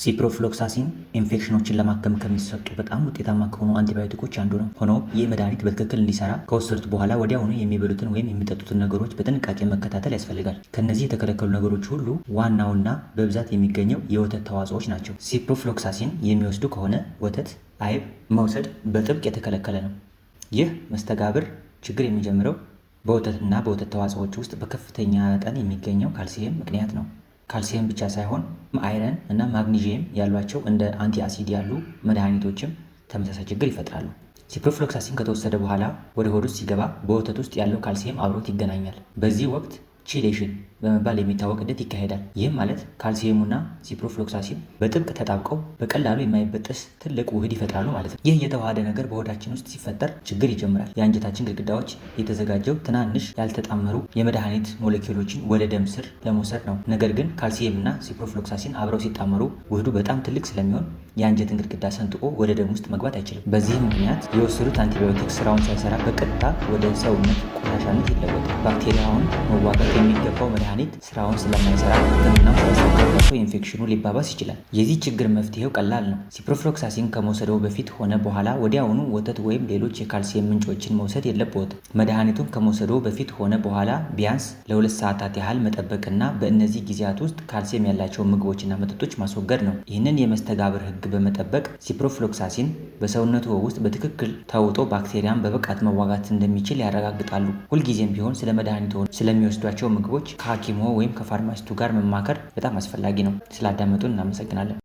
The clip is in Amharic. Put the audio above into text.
ሲፕሮፍሎክሳሲን ኢንፌክሽኖችን ለማከም ከሚሰጡ በጣም ውጤታማ ከሆኑ አንቲባዮቲኮች አንዱ ነው። ሆኖም ይህ መድኃኒት በትክክል እንዲሰራ ከወሰዱት በኋላ ወዲያውኑ የሚበሉትን ወይም የሚጠጡትን ነገሮች በጥንቃቄ መከታተል ያስፈልጋል። ከነዚህ የተከለከሉ ነገሮች ሁሉ ዋናውና በብዛት የሚገኘው የወተት ተዋጽኦች ናቸው። ሲፕሮፍሎክሳሲን የሚወስዱ ከሆነ ወተት፣ አይብ መውሰድ በጥብቅ የተከለከለ ነው። ይህ መስተጋብር ችግር የሚጀምረው በወተትና በወተት ተዋጽኦች ውስጥ በከፍተኛ መጠን የሚገኘው ካልሲየም ምክንያት ነው። ካልሲየም ብቻ ሳይሆን አይረን እና ማግኒዥየም ያሏቸው እንደ አንቲ አሲድ ያሉ መድኃኒቶችም ተመሳሳይ ችግር ይፈጥራሉ። ሲፕሮፍሎክሳሲን ከተወሰደ በኋላ ወደ ሆድ ውስጥ ሲገባ በወተት ውስጥ ያለው ካልሲየም አብሮት ይገናኛል። በዚህ ወቅት ቺሌሽን በመባል የሚታወቅ ሂደት ይካሄዳል። ይህም ማለት ካልሲየሙና ሲፕሮፍሎክሳሲን በጥብቅ ተጣብቀው በቀላሉ የማይበጠስ ትልቅ ውህድ ይፈጥራሉ ማለት ነው። ይህ የተዋሃደ ነገር በሆዳችን ውስጥ ሲፈጠር ችግር ይጀምራል። የአንጀታችን ግድግዳዎች የተዘጋጀው ትናንሽ ያልተጣመሩ የመድኃኒት ሞለኪውሎችን ወደ ደም ስር ለመውሰድ ነው። ነገር ግን ካልሲየምና ሲፕሮፍሎክሳሲን አብረው ሲጣመሩ ውህዱ በጣም ትልቅ ስለሚሆን የአንጀትን ግድግዳ ሰንጥቆ ወደ ደም ውስጥ መግባት አይችልም። በዚህም ምክንያት የወሰዱት አንቲባዮቲክ ስራውን ሳይሰራ በቀጥታ ወደ ሰውነት ቆሻሻነት ይለወጣል። ባክቴሪያውን መዋጋት የሚገባው መድኃኒት ስራውን ስለማይሰራ ሕክምናው ሳይሳካላቸው ኢንፌክሽኑ ሊባባስ ይችላል። የዚህ ችግር መፍትሄው ቀላል ነው። ሲፕሮፍሎክሳሲን ከመውሰደው በፊት ሆነ በኋላ ወዲያውኑ ወተት ወይም ሌሎች የካልሲየም ምንጮችን መውሰድ የለብዎትም። መድኃኒቱን ከመውሰደው በፊት ሆነ በኋላ ቢያንስ ለ2 ሰዓታት ያህል መጠበቅና በእነዚህ ጊዜያት ውስጥ ካልሲየም ያላቸውን ምግቦችና መጠጦች ማስወገድ ነው። ይህንን የመስተጋብር ህግ በመጠበቅ ሲፕሮፍሎክሳሲን በሰውነቱ ውስጥ በትክክል ተውጦ ባክቴሪያን በብቃት መዋጋት እንደሚችል ያረጋግጣሉ። ሁልጊዜም ቢሆን ስለ መድኃኒቱ ስለሚወስዷቸው ምግቦች ከሐኪሞ ወይም ከፋርማሲስቱ ጋር መማከር በጣም አስፈላጊ ነው። ስላዳመጡን እናመሰግናለን።